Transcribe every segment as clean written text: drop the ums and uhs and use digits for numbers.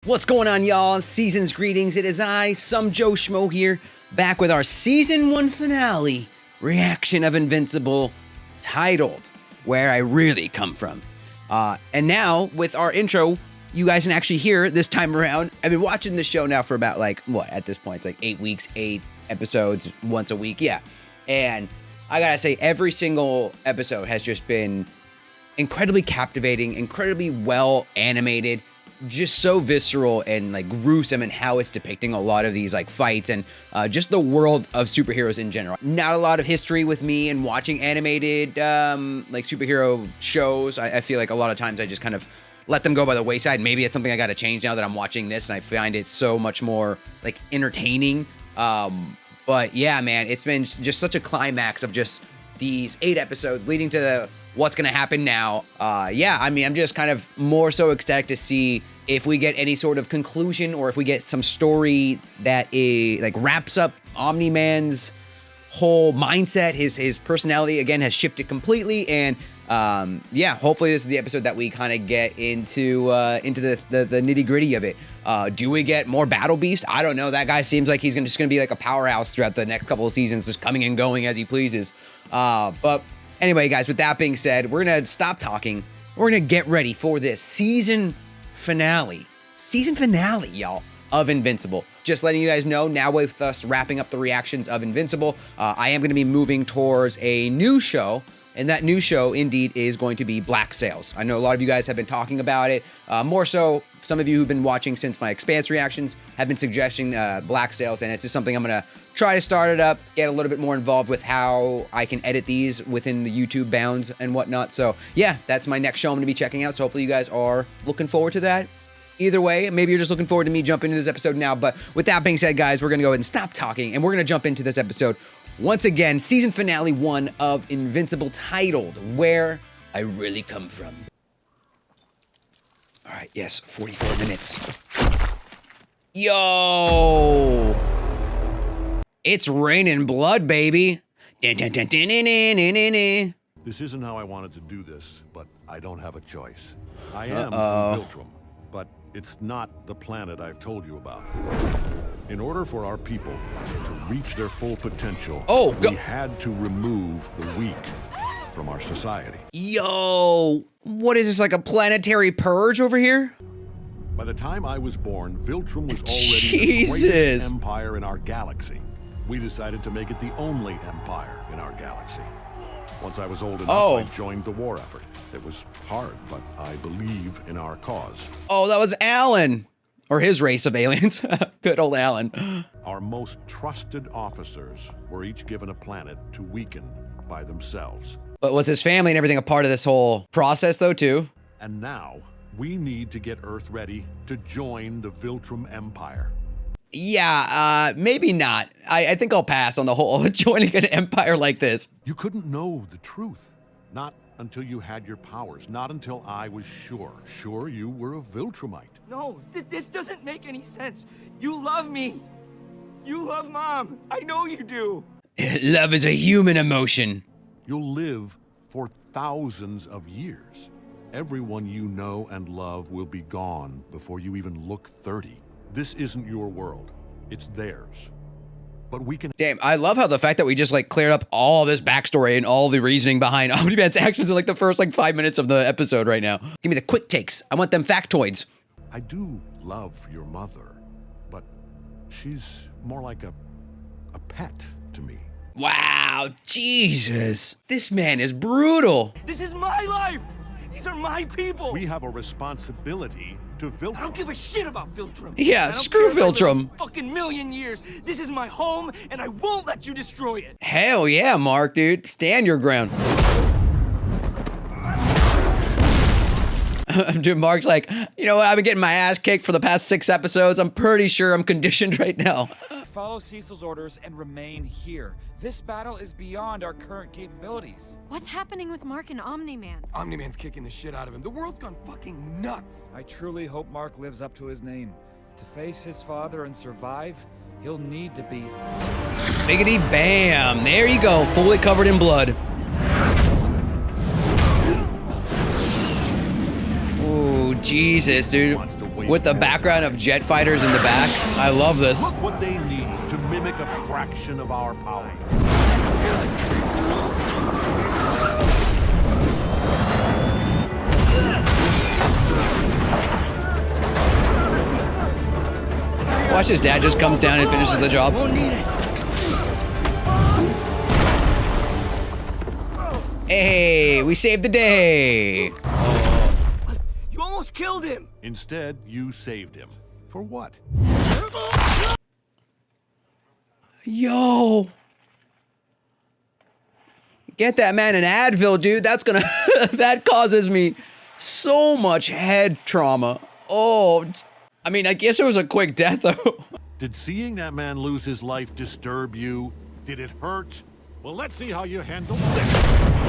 What's going on, y'all? Season's greetings. It is I, some Joe Schmo here, back with our Season 1 finale reaction of Invincible, titled Where I Really Come From. And now, with our intro, you guys can actually hear this time around. I've been watching this show now for about, at this point, it's like 8 weeks, 8 episodes, once a week, yeah. And I gotta say, every single episode has just been incredibly captivating, incredibly well animated, just so visceral and gruesome in how it's depicting a lot of these fights and just the world of superheroes in general. Not a lot of history with me and watching animated superhero shows. I feel like a lot of times I just kind of let them go by the wayside. Maybe it's something I gotta change now that I'm watching this and I find it so much more entertaining. But yeah, man, it's been just such a climax of just these 8 episodes leading to what's gonna happen now. Yeah, I mean, I'm just kind of more so ecstatic to see if we get any sort of conclusion or if we get some story that wraps up Omni-Man's whole mindset. His personality again has shifted completely, and yeah, hopefully this is the episode that we kind of get into the nitty gritty of it. Do we get more Battle Beast? I don't know. That guy seems like he's just gonna be like a powerhouse throughout the next couple of seasons, just coming and going as he pleases. But anyway, guys, with that being said, we're gonna stop talking. We're gonna get ready for this season finale, y'all, of Invincible. Just letting you guys know, now with us wrapping up the reactions of Invincible, I am gonna be moving towards a new show. And that new show, indeed, is going to be Black Sails. I know a lot of you guys have been talking about it. More so, some of you who've been watching since my Expanse reactions have been suggesting Black Sails, and it's just something I'm going to try to start it up, get a little bit more involved with how I can edit these within the YouTube bounds and whatnot. So, yeah, that's my next show I'm going to be checking out, so hopefully you guys are looking forward to that. Either way, maybe you're just looking forward to me jumping into this episode now, but with that being said, guys, we're going to go ahead and stop talking, and we're going to jump into this episode. Once again, season finale 1 of Invincible, titled Where I Really Come From. All right, yes, 44 minutes. Yo! It's raining blood, baby. This isn't how I wanted to do this, but I don't have a choice. I am from Viltrum, but it's not the planet I've told you about. In order for our people to reach their full potential, we had to remove the weak from our society. Yo, what is this, like a planetary purge over here? By the time I was born, Viltrum was already the greatest empire in our galaxy. We decided to make it the only empire in our galaxy. Once I was old enough, I joined the war effort. It was hard, but I believe in our cause. Oh, that was Alan. Or his race of aliens. Good old Alan. Our most trusted officers were each given a planet to weaken by themselves. But was his family and everything a part of this whole process, though, too? And now, we need to get Earth ready to join the Viltrum Empire. Yeah, maybe not. I think I'll pass on the whole joining an empire like this. You couldn't know the truth. Not until you had your powers. Not until I was sure. Sure you were a Viltrumite. No, this doesn't make any sense. You love me. You love Mom. I know you do. Love is a human emotion. You'll live for thousands of years. Everyone you know and love will be gone before you even look 30. This isn't your world. It's theirs. But we can... Damn, I love how the fact that we just cleared up all this backstory and all the reasoning behind Omni-Man's actions in the first 5 minutes of the episode right now. Give me the quick takes. I want them factoids. I do love your mother, but she's more like a pet to me. Wow, Jesus. This man is brutal. This is my life. These are my people. We have a responsibility to Viltrum. I don't give a shit about Viltrum. Yeah, screw Viltrum. Fucking million years. This is my home, and I won't let you destroy it. Hell yeah, Mark, dude. Stand your ground. Dude, Mark's like, you know what? I've been getting my ass kicked for the past 6 episodes. I'm pretty sure I'm conditioned right now. Follow Cecil's orders and remain here. This battle is beyond our current capabilities. What's happening with Mark and Omni-Man? Omni-Man's kicking the shit out of him. The world's gone fucking nuts. I truly hope Mark lives up to his name. To face his father and survive, he'll need to be... Biggity bam. There you go. Fully covered in blood. Ooh, Jesus, dude. Wants to wait with the background of jet fighters in the back. I love this. Look what they need to mimic a fraction of our power. Watch his dad just comes down and finishes the job. Won't need it. Hey, we saved the day. You almost killed him. Instead, you saved him. For what? Yo. Get that man an Advil, dude. That's gonna, that causes me so much head trauma. Oh, I mean, I guess it was a quick death though. Did seeing that man lose his life disturb you? Did it hurt? Well, let's see how you handle this.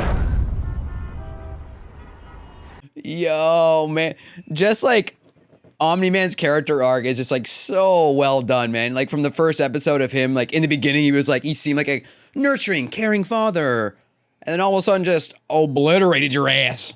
Yo, man. Just like Omni-Man's character arc is just like so well done, man. Like from the first episode of him, like in the beginning, he was like, he seemed like a nurturing, caring father. And then all of a sudden just obliterated your ass.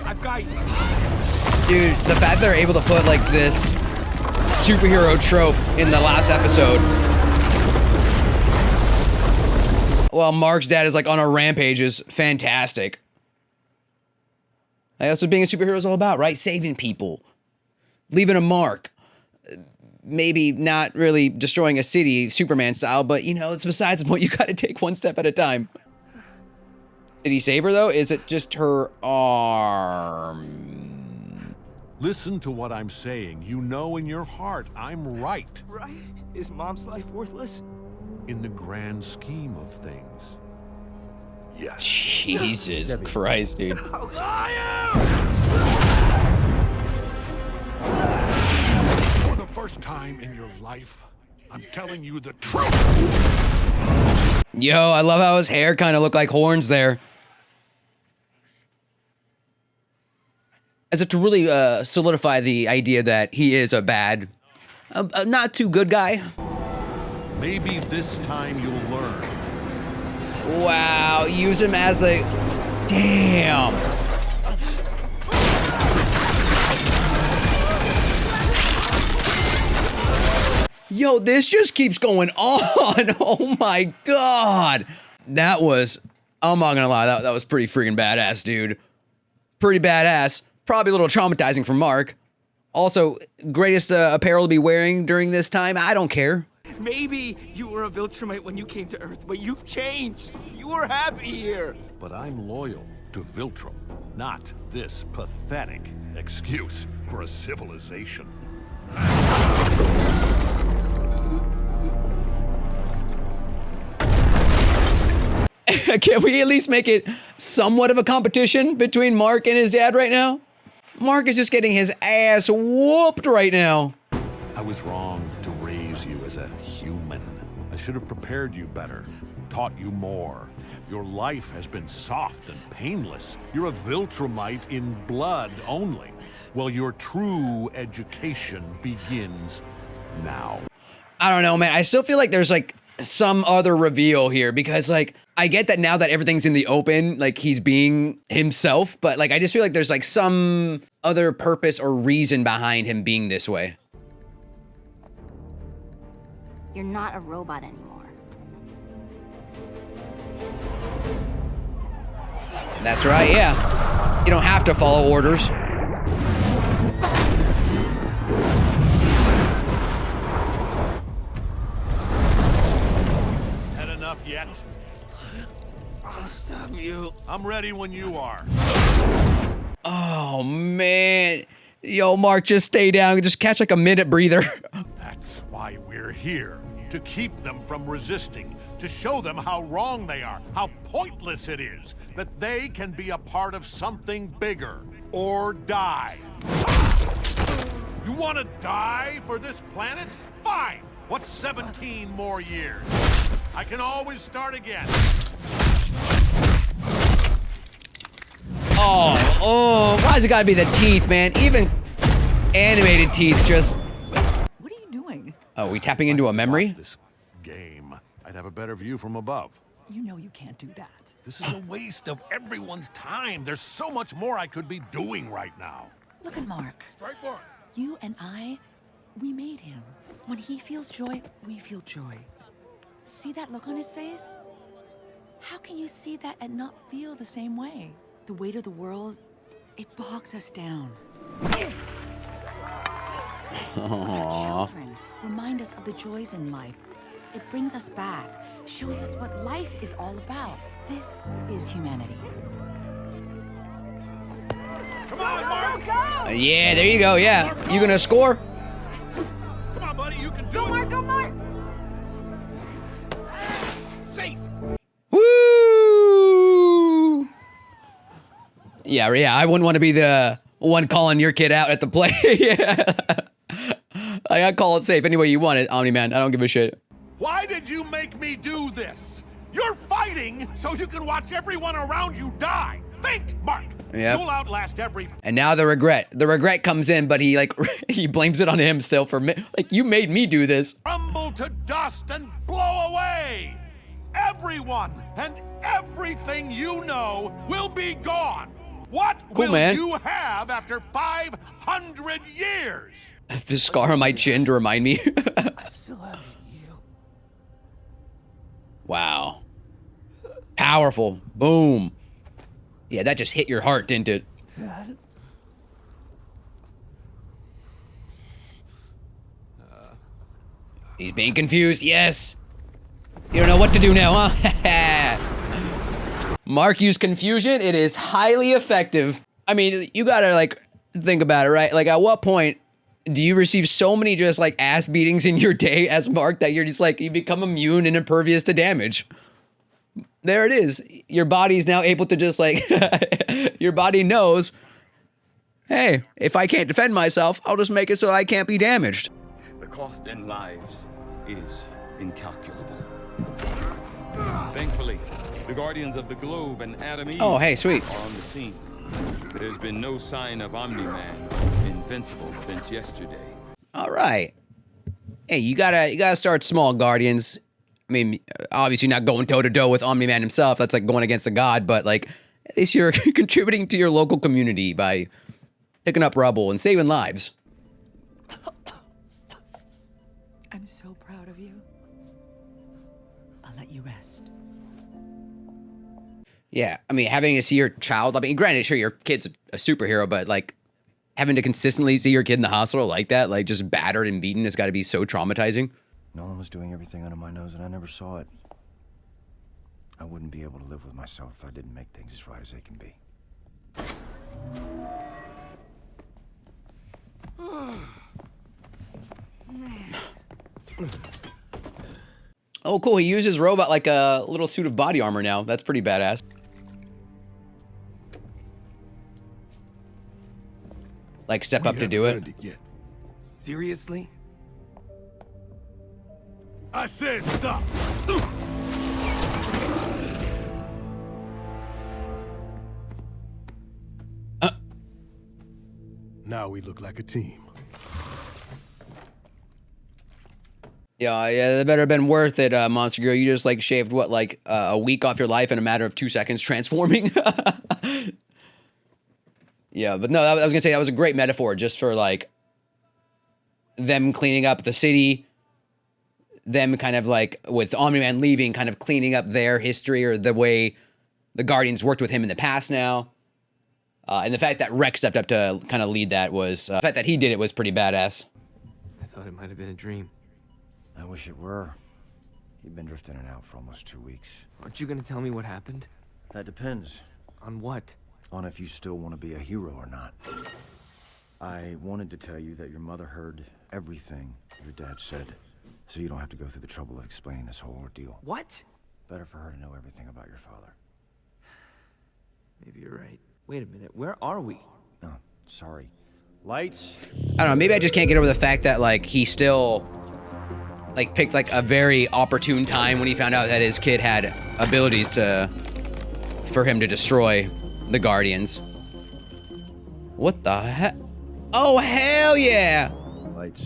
I've got you. Dude, the fact they're able to put like this superhero trope in the last episode. Well, Mark's dad is like on a rampage is fantastic. Like, that's what being a superhero is all about, right? Saving people, leaving a mark. Maybe not really destroying a city, Superman style, but you know, it's besides the point. You got to take one step at a time. Did he save her though? Is it just her arm? Listen to what I'm saying. You know in your heart I'm right. Right? Is Mom's life worthless? In the grand scheme of things. Yes. Jesus Christ, dude. For the first time in your life, I'm telling you the truth. Yo, I love how his hair kind of looked like horns there. As if to really solidify the idea that he is a bad, not too good guy. Maybe this time you'll learn. Wow, use him as a... Damn. Yo, this just keeps going on. Oh my god. That was... I'm not gonna lie, that was pretty freaking badass, dude. Pretty badass. Probably a little traumatizing for Mark. Also, greatest apparel to be wearing during this time? I don't care. Maybe you were a Viltrumite when you came to Earth, but you've changed. You were happy here. But I'm loyal to Viltrum, not this pathetic excuse for a civilization. Can we at least make it somewhat of a competition between Mark and his dad right now? Mark is just getting his ass whooped right now. I was wrong to raise you as a human. I should have prepared you better, taught you more. Your life has been soft and painless. You're a Viltrumite in blood only. Well, your true education begins now. I don't know, man. I still feel like there's like some other reveal here because like I get that now that everything's in the open, like he's being himself, but like I just feel like there's like some other purpose or reason behind him being this way. You're not a robot anymore. That's right, yeah. You don't have to follow orders. Had enough yet? I'll stop you. I'm ready when you are. Oh, man. Yo, Mark, just stay down. Just catch like a minute breather. That's why we're here. To keep them from resisting. To show them how wrong they are. How pointless it is. That they can be a part of something bigger. Or die. You want to die for this planet? Fine. What's 17 more years? I can always start again. Why's it gotta be the teeth, man? Even animated teeth just... What are you doing? Oh, we tapping into a memory? This game, I'd have a better view from above. You know you can't do that. This is a waste of everyone's time. There's so much more I could be doing right now. Look at Mark. Strike one. You and I, we made him. When he feels joy, we feel joy. See that look on his face? How can you see that and not feel the same way? The weight of the world, it bogs us down. Our children remind us of the joys in life. It brings us back, shows us what life is all about. This is humanity. Come on, Mark! Yeah, there you go, yeah. You gonna score? Come on, buddy, you can do it! Go, Mark! Safe! Woo! Yeah, I wouldn't want to be the one calling your kid out at the play. Yeah. I call it safe any way you want it, Omni-Man. I don't give a shit. Why did you make me do this? You're fighting so you can watch everyone around you die. Think, Mark. Yep. You'll outlast every... And now the regret. The regret comes in, but he he blames it on him still for like, you made me do this. crumble to dust and blow away. Everyone and everything you know will be gone. What Cool, will man. you have after 500 years? This scar on my chin to remind me. I still have you. Wow. Powerful. Boom. Yeah, that just hit your heart, didn't it? Dad? He's being confused, yes. You don't know what to do now, huh? Mark used confusion. It is highly effective. I mean, you gotta, like, think about it, right? Like, at what point do you receive so many just, like, ass beatings in your day as Mark that you're just, like, you become immune and impervious to damage? There it is. Your body's now able to just, like, your body knows, hey, if I can't defend myself, I'll just make it so I can't be damaged. The cost in lives is incalculable. Thankfully, the Guardians of the Globe and Adam Eve Oh, hey, sweet. are on the scene. There's been no sign of Omni-Man, Invincible, since yesterday. All right. Hey, you gotta start small, Guardians. I mean, obviously not going toe-to-toe with Omni-Man himself. That's like going against a god, but like, at least you're contributing to your local community by picking up rubble and saving lives. I'm so proud of you. I'll let you rest. Yeah, I mean, having to see your child, I mean, granted, sure, your kid's a superhero, but like, having to consistently see your kid in the hospital like that, like just battered and beaten, has got to be so traumatizing. Nolan was doing everything under my nose and I never saw it. I wouldn't be able to live with myself if I didn't make things as right as they can be. Oh, cool, he uses robot like a little suit of body armor now. That's pretty badass. Like, step up to do it. Seriously? I said stop. Now we look like a team. Yeah, that better have been worth it, Monster Girl. You just, like, shaved, what, like, a week off your life in a matter of 2 seconds transforming? Yeah, but no, I was gonna say that was a great metaphor just for, like, them cleaning up the city, them kind of, like, with Omni-Man leaving, kind of cleaning up their history or the way the Guardians worked with him in the past now. And the fact that Rex stepped up to kind of lead that was, the fact that he did it was pretty badass. I thought it might have been a dream. I wish it were. He'd been drifting in and out for almost 2 weeks. Aren't you gonna tell me what happened? That depends On what? on if you still want to be a hero or not. I wanted to tell you that your mother heard everything your dad said, so you don't have to go through the trouble of explaining this whole ordeal. What? Better for her to know everything about your father. Maybe you're right. Wait a minute, where are we? Oh, sorry. Lights? I don't know, maybe I just can't get over the fact that, like, he still, like, picked, like, a very opportune time when he found out that his kid had abilities for him to destroy the Guardians. What the heck? Oh, hell yeah! Lights.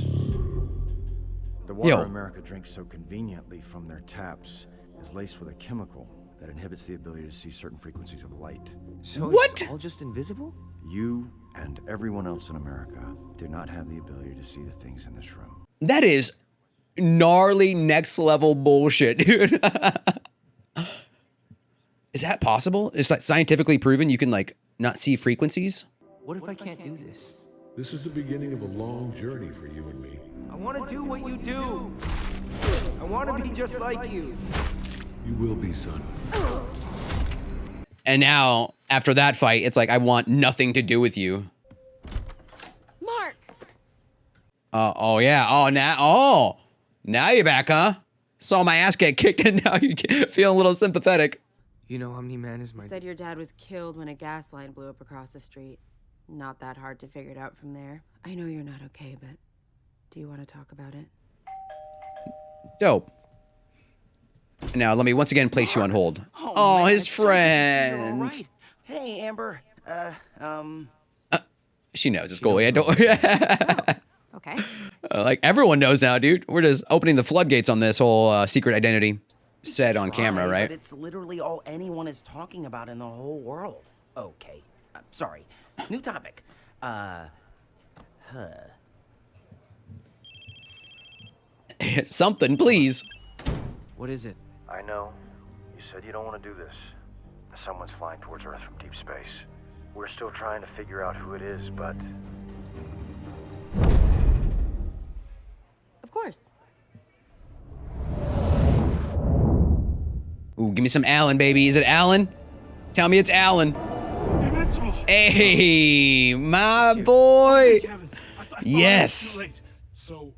The water Yo. America drinks so conveniently from their taps is laced with a chemical that inhibits the ability to see certain frequencies of light. So What? it's all just invisible? You and everyone else in America do not have the ability to see the things in this room. That is gnarly next level bullshit, dude. Is that possible? Is that scientifically proven you can like not see frequencies? What if I can't do this? This is the beginning of a long journey for you and me. I want to do what you do. I want to be just like you. You will be, son. And now, after that fight, it's like, I want nothing to do with you. Mark! Oh yeah, now you're back, huh? Saw my ass get kicked and now you feel a little sympathetic. You know, Omni-Man is my... Said your dad was killed when a gas line blew up across the street. Not that hard to figure it out from there. I know you're not okay, but do you want to talk about it? Dope. Now, let me once again place you on hold. Oh, man, his it's so good to see you're all friends. right. Hey, Amber. She knows it's cool. Yeah, don't Okay. like, everyone knows now, dude. We're just opening the floodgates on this whole secret identity said on camera, Try, right? But it's literally all anyone is talking about in the whole world. Okay. Sorry. New topic. Something, please. What is it? I know. You said you don't want to do this. Someone's flying towards Earth from deep space. We're still trying to figure out who it is, but... Of course. Ooh, give me some Alan, baby. Is it Alan? Tell me it's Alan. Invincible. Hey, my boy. Kevin, I thought Yes. it was too late. So,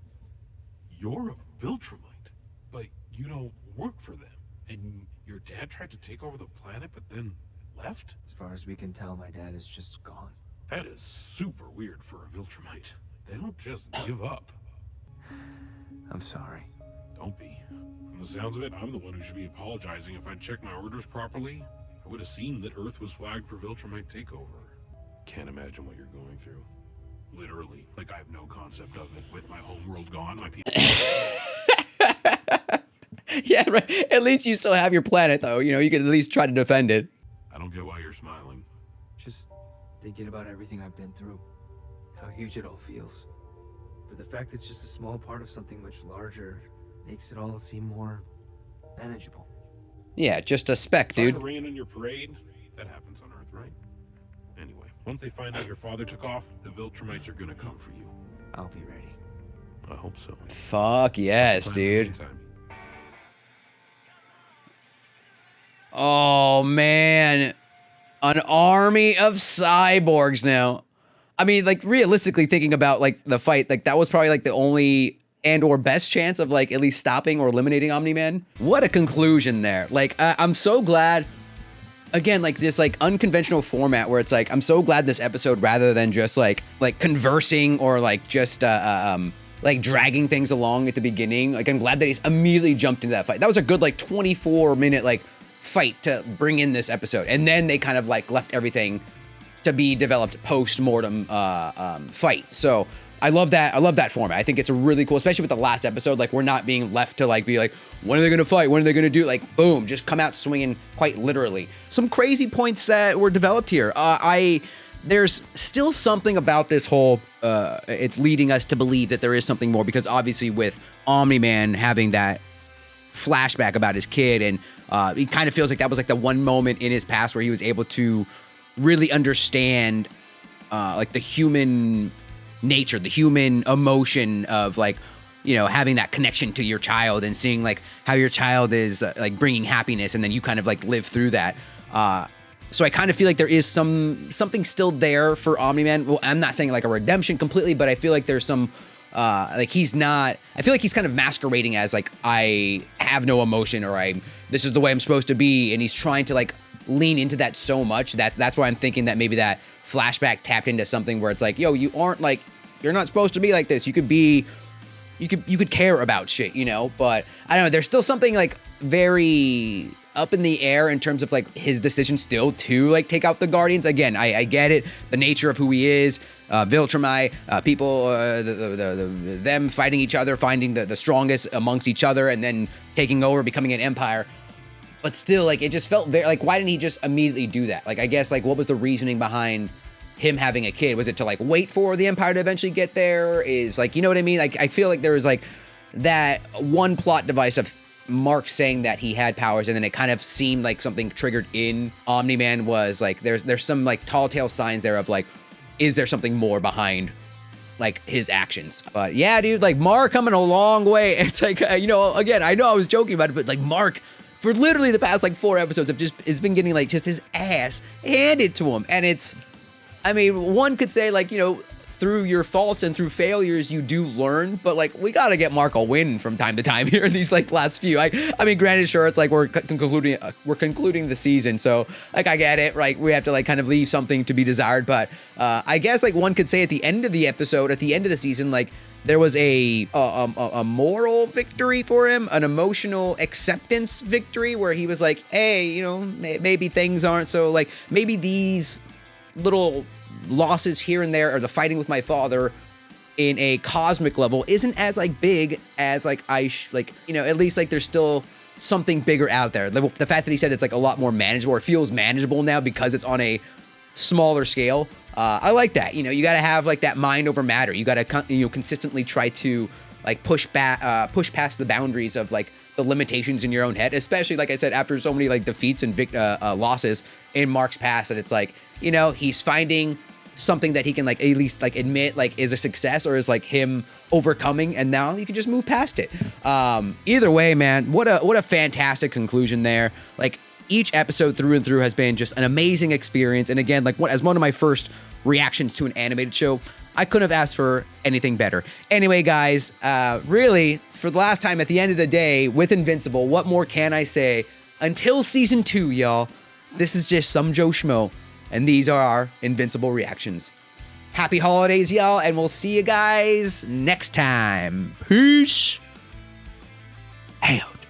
you're a Viltrumite, but you don't work for them. And your dad tried to take over the planet, but then left? As far as we can tell, my dad is just gone. That is super weird for a Viltrumite. They don't just give up. I'm sorry. Don't be. From the sounds of it, I'm the one who should be apologizing. If I'd checked my orders properly, I would have seen that Earth was flagged for Viltrumite takeover. Can't imagine what you're going through. Literally. Like I have no concept of it. With my homeworld gone, my people... Yeah, right. At least you still have your planet, though. You know, you can at least try to defend it. I don't get why you're smiling. Just thinking about everything I've been through. How huge it all feels. But the fact it's just a small part of something much larger makes it all seem more manageable. Yeah, just a speck, Sorry dude. to rain on your parade. That happens on Earth, right? Anyway, once they find out your father took off, the Viltrumites are gonna come for you. I'll be ready. I hope so. Fuck yes, dude. Oh, man. An army of cyborgs now. I mean, like, realistically thinking about, like, the fight, like, that was probably, like, the only and or best chance of, like, at least stopping or eliminating Omni-Man. What a conclusion there. Like, I'm so glad, again, like, this, like, unconventional format where it's, like, I'm so glad this episode, rather than just, like conversing or, like, just, like, dragging things along at the beginning, like, I'm glad that he's immediately jumped into that fight. That was a good, like, 24-minute, like, fight to bring in this episode. And then they kind of, like, left everything to be developed post-mortem fight. So I love that. I love that format. I think it's really cool, especially with the last episode. Like, we're not being left to, like, be like, when are they gonna fight? When are they gonna do? Like, boom, just come out swinging quite literally. Some crazy points that were developed here. There's still something about this whole, it's leading us to believe that there is something more, because obviously with Omni-Man having that flashback about his kid, and he kind of feels like that was like the one moment in his past where he was able to really understand like the human nature, the human emotion of, like, you know, having that connection to your child and seeing like how your child is like bringing happiness, and then you kind of like live through that. So I kind of feel like there is something still there for Omni-Man. Well, I'm not saying like a redemption completely, but I feel like there's some like he's not, I feel like he's kind of masquerading as like, I have no emotion, or this is the way I'm supposed to be. And he's trying to like lean into that so much that's why I'm thinking that maybe that flashback tapped into something where it's like, yo, you aren't like, you're not supposed to be like this. You could care about shit, you know, but I don't know. There's still something like very up in the air in terms of like his decision still to like take out the Guardians. Again, I get it, the nature of who he is, Viltrumite, people, them fighting each other, finding the strongest amongst each other, and then taking over, becoming an empire. But still, like, it just felt very, like, why didn't he just immediately do that? Like, I guess, like, what was the reasoning behind him having a kid? Was it to, like, wait for the Empire to eventually get there? Is, like, you know what I mean? Like, I feel like there was, like, that one plot device of Mark saying that he had powers, and then it kind of seemed like something triggered in Omni-Man was, like, there's some, like, tall tale signs there of, like, is there something more behind, like, his actions? But, yeah, dude, like, Mark coming a long way. It's like, you know, again, I know I was joking about it, but, like, Mark, for literally the past like 4 episodes, has been getting like just his ass handed to him. And it's, I mean, one could say like, you know, through your faults and through failures, you do learn, but like, we got to get Mark a win from time to time here in these like last few. I mean, granted, sure, it's like we're concluding the season. So like, I get it, right? We have to like kind of leave something to be desired. But I guess like one could say at the end of the episode, at the end of the season, like, there was a moral victory for him, an emotional acceptance victory where he was like, hey, you know, maybe things aren't so, like, maybe these little losses here and there, or the fighting with my father in a cosmic level isn't as, like, big as, like, you know, at least, like, there's still something bigger out there. The fact that he said it's, like, a lot more manageable, or it feels manageable now because it's on a smaller scale. I like that. You know, you got to have like that mind over matter. You got to, you know, consistently try to like push past the boundaries of like the limitations in your own head, especially like I said, after so many like defeats and losses in Mark's past, that it's like, you know, he's finding something that he can like at least like admit like is a success, or is like him overcoming, and now you can just move past it. Either way, man, what a fantastic conclusion there. Like, each episode through and through has been just an amazing experience. And again, like as one of my first reactions to an animated show, I couldn't have asked for anything better. Anyway, guys, really, for the last time at the end of the day with Invincible, what more can I say? Until season 2, y'all, this is just some Joe Schmo, and these are our Invincible reactions. Happy holidays, y'all, and we'll see you guys next time. Peace out.